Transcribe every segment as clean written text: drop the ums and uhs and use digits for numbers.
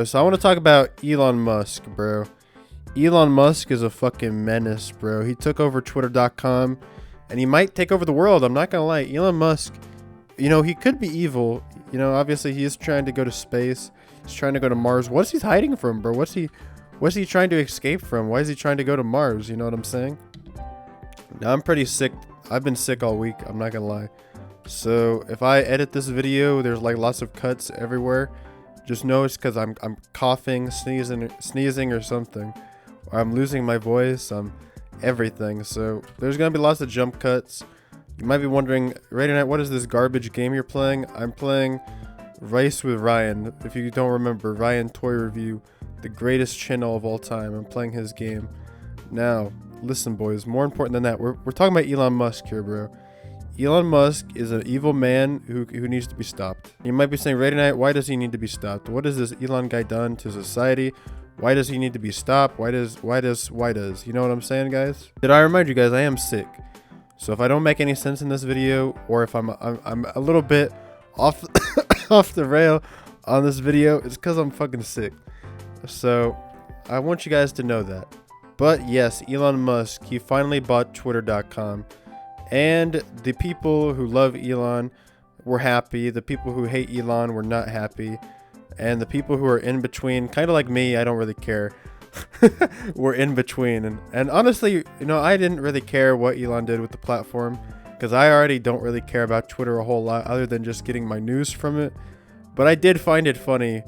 So I want to talk about Elon Musk, bro. Elon Musk is a fucking menace, bro. He took over Twitter.com, and he might take over the world. I'm not gonna lie. Elon Musk, he could be evil. Obviously he is trying to go to space. He's trying to go to Mars. What's he hiding from, bro? What's he trying to escape from? Why is he trying to go to Mars? You know what I'm saying? Now I'm pretty sick. I've been sick all week. I'm not gonna lie. So if I edit this video, there's like lots of cuts everywhere. Just know it's because I'm coughing, sneezing or something. Or I'm losing my voice, everything. So there's going to be lots of jump cuts. You might be wondering, Radio Night, what is this garbage game you're playing? I'm playing Rice with Ryan. If you don't remember, Ryan Toy Review, the greatest channel of all time. I'm playing his game. Now, listen, boys, more important than that, we're talking about Elon Musk here, bro. Elon Musk is an evil man who needs to be stopped. You might be saying, Radio Night, why does he need to be stopped? What has this Elon guy done to society? Why does he need to be stopped? Why does? You know what I'm saying, guys? Did I remind you guys, I am sick. So if I don't make any sense in this video, or if I'm a little bit off off the rail on this video, it's because I'm fucking sick. So I want you guys to know that. But yes, Elon Musk, he finally bought Twitter.com. And the people who love Elon were happy. The people who hate Elon were not happy. And the people who are in between, kind of like me, I don't really care, were in between. And honestly, I didn't really care what Elon did with the platform, because I already don't really care about Twitter a whole lot other than just getting my news from it. But I did find it funny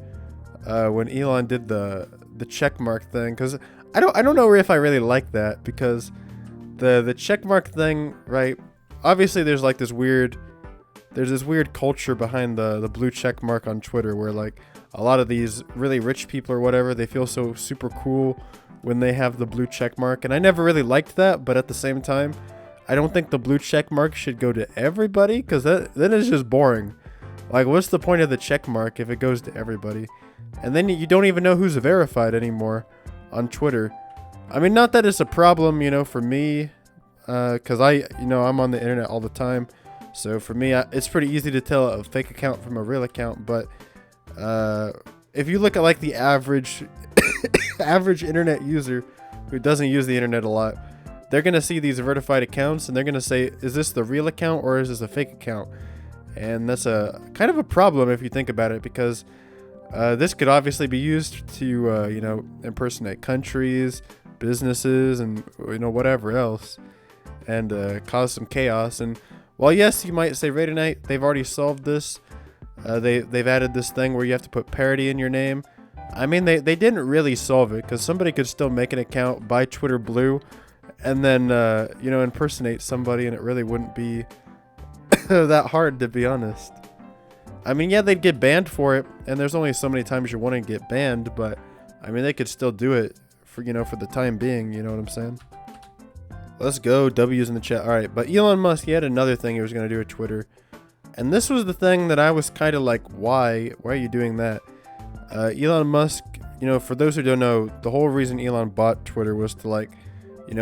when Elon did the checkmark thing, because I don't know if I really like that, because the checkmark thing, right? Obviously, there's like this weird culture behind the blue checkmark on Twitter, where like a lot of these really rich people or whatever, they feel so super cool when they have the blue checkmark, and I never really liked that. But at the same time, I don't think the blue checkmark should go to everybody, because that is just boring. Like, what's the point of the checkmark if it goes to everybody? And then you don't even know who's verified anymore on Twitter. I mean, not that it's a problem, for me, because I'm on the internet all the time. So for me, it's pretty easy to tell a fake account from a real account. But if you look at like the average internet user who doesn't use the internet a lot, they're going to see these verified accounts and they're going to say, is this the real account or is this a fake account? And that's a kind of a problem if you think about it, because this could obviously be used to, impersonate countries, businesses, and whatever else, and cause some chaos. And while yes, you might say, Radio Night, they've already solved this. They've added this thing where you have to put parody in your name. I mean, they didn't really solve it, because somebody could still make an account, buy Twitter Blue, and then impersonate somebody, and it really wouldn't be that hard, to be honest. I mean, yeah, they'd get banned for it, and there's only so many times you want to get banned, but I mean, they could still do it for the time being. You know what I'm saying? Let's go. W's in the chat. All right, but Elon Musk, he had another thing he was going to do with Twitter, and this was the thing that I was kind of like, why are you doing that? Elon Musk, for those who don't know, the whole reason Elon bought Twitter was to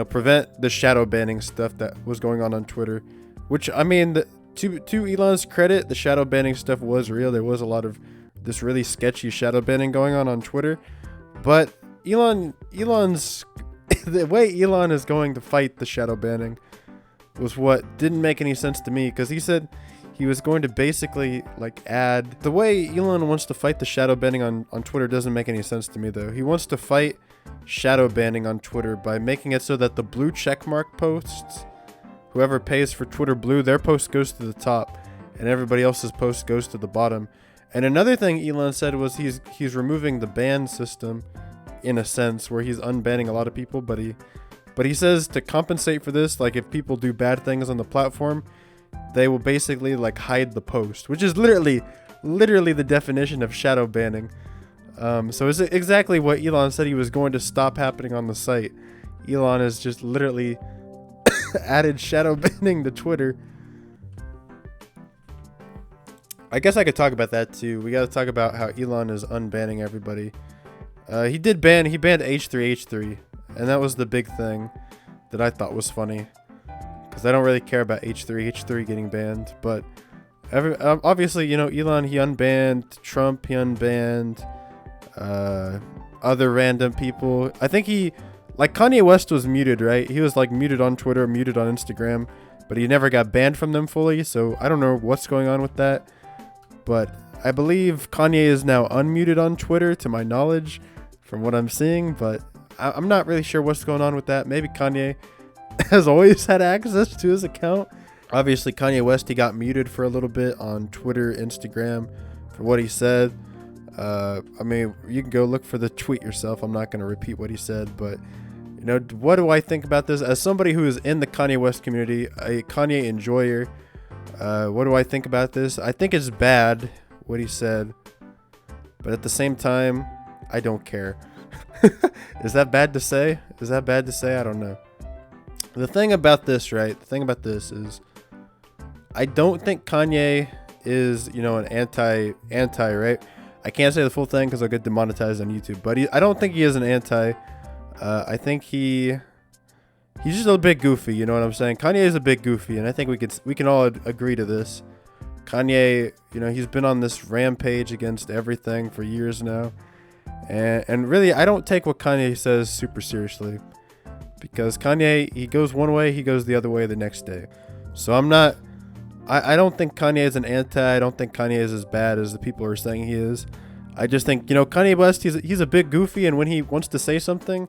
prevent the shadow banning stuff that was going on Twitter, which, I mean, to Elon's credit, the shadow banning stuff was real. There was a lot of this really sketchy shadow banning going on Twitter, but Elon's the way Elon is going to fight the shadow banning was what didn't make any sense to me, because he said he was going to basically add, the way Elon wants to fight the shadow banning on Twitter doesn't make any sense to me, though. He wants to fight shadow banning on Twitter by making it so that the blue checkmark posts, whoever pays for Twitter Blue, their post goes to the top and everybody else's post goes to the bottom. And another thing Elon said was he's removing the ban system, in a sense, where he's unbanning a lot of people, but he says to compensate for this, like if people do bad things on the platform, they will basically hide the post, which is literally the definition of shadow banning. So it's exactly what Elon said he was going to stop happening on the site. Elon has just literally added shadow banning to Twitter. I guess I could talk about that too. We got to talk about how Elon is unbanning everybody. He banned H3H3, and that was the big thing that I thought was funny, because I don't really care about H3H3 getting banned. But obviously, Elon, he unbanned Trump, he unbanned other random people. I think like Kanye West was muted, right? He was like muted on Twitter, muted on Instagram, but he never got banned from them fully. So I don't know what's going on with that. But I believe Kanye is now unmuted on Twitter, to my knowledge, from what I'm seeing. But I'm not really sure what's going on with that. Maybe Kanye has always had access to his account. Obviously, Kanye West, he got muted for a little bit on Twitter, Instagram, for what he said. I mean, you can go look for the tweet yourself. I'm not going to repeat what he said, but you know, what do I think about this? As somebody who is in the Kanye West community, a Kanye enjoyer, what do I think about this? I think it's bad, what he said, but at the same time, I don't care. Is that bad to say? Is that bad to say? I don't know. The thing about this, right? The thing about this is, I don't think Kanye is, you know, an anti, right? I can't say the full thing because I'll get demonetized on YouTube, but I don't think he is an anti. I think he's just a bit goofy, you know what I'm saying? Kanye is a bit goofy, and I think we can all agree to this. Kanye, you know, he's been on this rampage against everything for years now, and really, I don't take what Kanye says super seriously, because Kanye, he goes one way, he goes the other way the next day. So I don't think Kanye is an anti. I don't think Kanye is as bad as the people are saying he is. I just think, you know, Kanye West, he's a bit goofy, and when he wants to say something,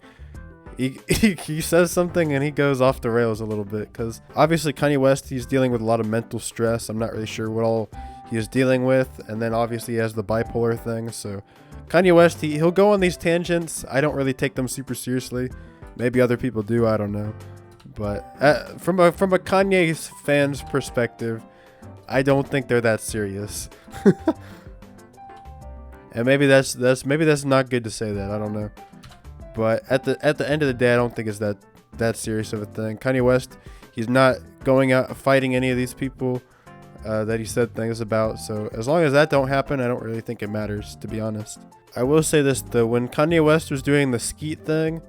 he says something and he goes off the rails a little bit, because obviously Kanye West, he's dealing with a lot of mental stress. I'm not really sure what all he is dealing with, and then obviously he has the bipolar thing. So Kanye West, he'll go on these tangents. I don't really take them super seriously. Maybe other people do, I don't know. But from a Kanye fan's perspective, I don't think they're that serious. And maybe that's not good to say that. I don't know. But at the end of the day, I don't think it's that serious of a thing. Kanye West, he's not going out fighting any of these people that he said things about. So as long as that don't happen, I don't really think it matters, to be honest. I will say this though, when Kanye West was doing the Skeet thing,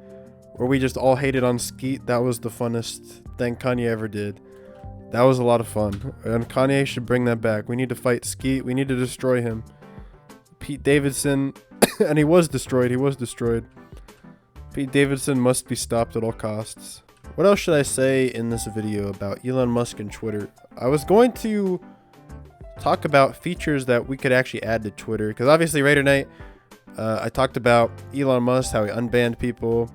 where we just all hated on Skeet, that was the funnest thing Kanye ever did. That was a lot of fun, and Kanye should bring that back. We need to fight Skeet. We need to destroy him. Pete Davidson, and he was destroyed. Pete Davidson must be stopped at all costs. What else should I say in this video about Elon Musk and Twitter? I was going to talk about features that we could actually add to Twitter, because obviously Raider Night, I talked about Elon Musk, how he unbanned people.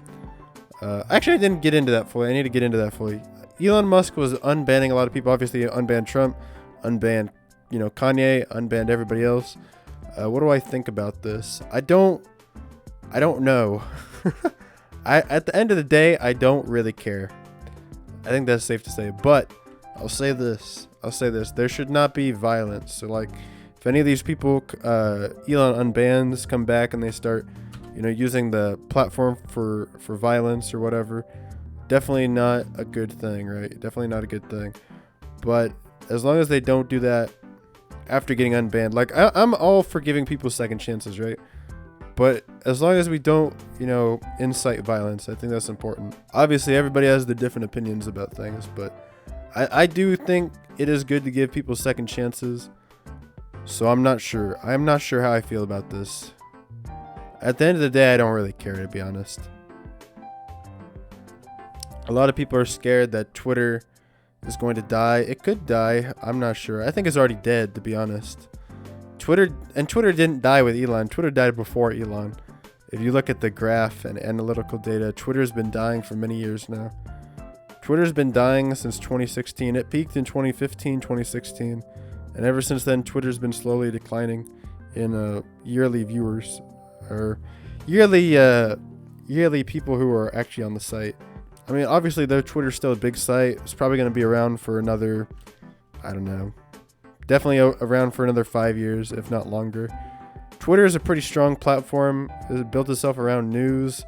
Actually, I didn't get into that fully. I need to get into that fully. Elon Musk was unbanning a lot of people. Obviously, unbanned Trump, unbanned, you know, Kanye, unbanned everybody else. What do I think about this? I don't know. At the end of the day, I don't really care. I think that's safe to say. But I'll say this. There should not be violence. So, like, if any of these people, Elon unbans, come back and they start, you know, using the platform for violence or whatever, definitely not a good thing, right? Definitely not a good thing. But as long as they don't do that after getting unbanned, like, I'm all for giving people second chances, right? But as long as we don't, you know, incite violence, I think that's important. Obviously, everybody has their different opinions about things, but I do think it is good to give people second chances. So I'm not sure. I'm not sure how I feel about this. At the end of the day, I don't really care, to be honest. A lot of people are scared that Twitter is going to die. It could die. I'm not sure. I think it's already dead, to be honest. Twitter didn't die with Elon. Twitter died before Elon. If you look at the graph and analytical data, Twitter's been dying for many years now. Twitter's been dying since 2016. It peaked in 2015, 2016. And ever since then, Twitter's been slowly declining in yearly viewers, or yearly people who are actually on the site. I mean, obviously, though, Twitter's still a big site. It's probably going to be around for another, I don't know, definitely around for another 5 years, if not longer. Twitter is a pretty strong platform. It built itself around news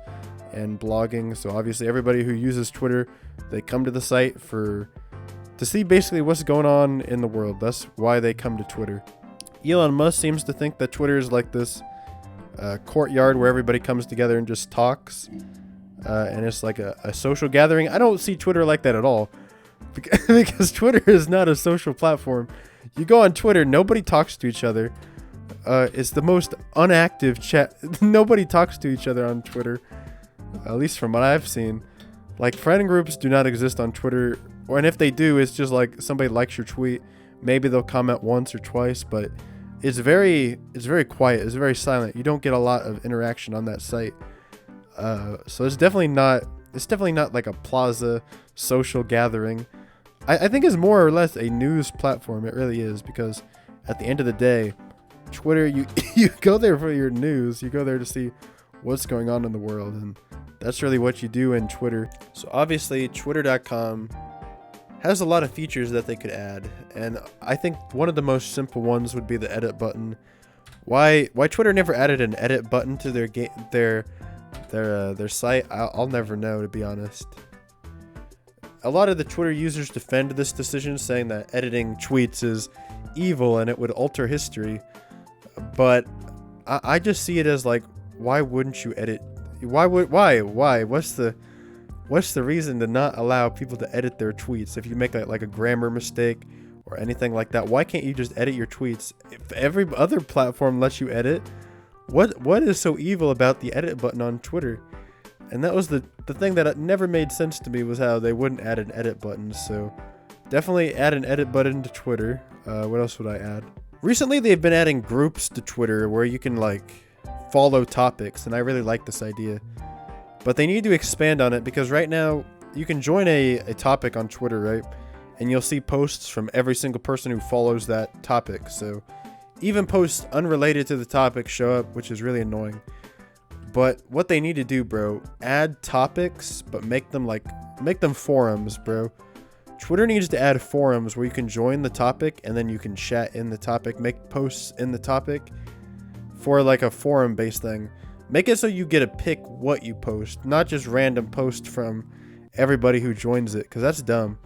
and blogging. So obviously, everybody who uses Twitter, they come to the site to see basically what's going on in the world. That's why they come to Twitter. Elon Musk seems to think that Twitter is like this courtyard where everybody comes together and just talks. And it's like a social gathering. I don't see Twitter like that at all. Because Twitter is not a social platform. You go on Twitter, nobody talks to each other. It's the most unactive chat. Nobody talks to each other on Twitter, at least from what I've seen. Like, friend groups do not exist on Twitter, and if they do, it's just like somebody likes your tweet. Maybe they'll comment once or twice, but it's very quiet. It's very silent. You don't get a lot of interaction on that site. So it's definitely not like a plaza social gathering. I think it's more or less a news platform. It really is, because at the end of the day, Twitter, you go there for your news. You go there to see what's going on in the world, and that's really what you do in Twitter. So obviously, Twitter.com has a lot of features that they could add, and I think one of the most simple ones would be the edit button. Why Twitter never added an edit button to their site, I'll never know, to be honest. A lot of the Twitter users defend this decision, saying that editing tweets is evil and it would alter history. But I just see it as like, why wouldn't you edit? Why? What's the reason to not allow people to edit their tweets? If you make like a grammar mistake or anything like that, why can't you just edit your tweets? If every other platform lets you edit, what is so evil about the edit button on Twitter? And that was the thing that never made sense to me, was how they wouldn't add an edit button. So definitely add an edit button to Twitter. What else would I add? Recently, they've been adding groups to Twitter where you can like follow topics, and I really like this idea. But they need to expand on it, because right now you can join a topic on Twitter, right? And you'll see posts from every single person who follows that topic. So even posts unrelated to the topic show up, which is really annoying. But what they need to do, bro, add topics, but make them forums, bro. Twitter needs to add forums where you can join the topic and then you can chat in the topic, make posts in the topic for like a forum based thing. Make it so you get to pick what you post, not just random posts from everybody who joins it, because that's dumb.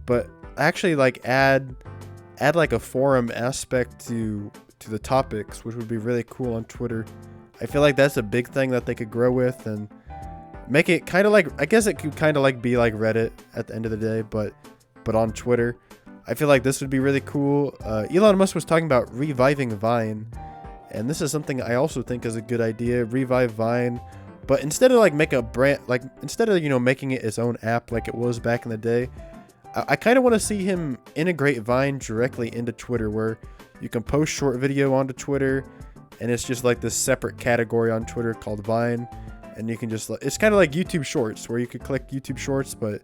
But actually like add like a forum aspect to the topics, which would be really cool on Twitter. I feel like that's a big thing that they could grow with, and make it kind of like, I guess it could kind of like be like Reddit at the end of the day, but on Twitter. I feel like this would be really cool. Elon Musk was talking about reviving Vine, and this is something I also think is a good idea. Revive Vine, but instead of like make a brand, like instead of, you know, making it its own app like it was back in the day, I kind of want to see him integrate Vine directly into Twitter, where you can post short video onto Twitter, and it's just like this separate category on Twitter called Vine, and you can just, it's kind of like YouTube Shorts, where you could click YouTube Shorts, but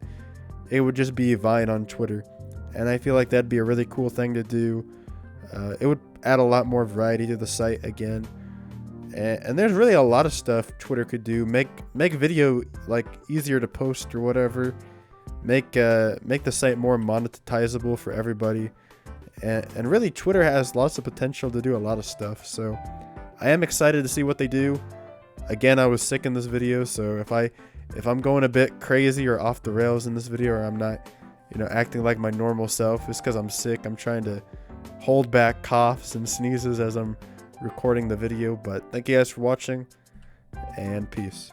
it would just be Vine on Twitter. And I feel like that'd be a really cool thing to do. It would add a lot more variety to the site again. And there's really a lot of stuff Twitter could do. Make video like easier to post or whatever. Make the site more monetizable for everybody. And really, Twitter has lots of potential to do a lot of stuff. So I am excited to see what they do. Again, I was sick in this video, so if I'm going a bit crazy or off the rails in this video, or I'm not, you know, acting like my normal self, it's because I'm sick. I'm trying to hold back coughs and sneezes as I'm recording the video. But thank you guys for watching, and peace.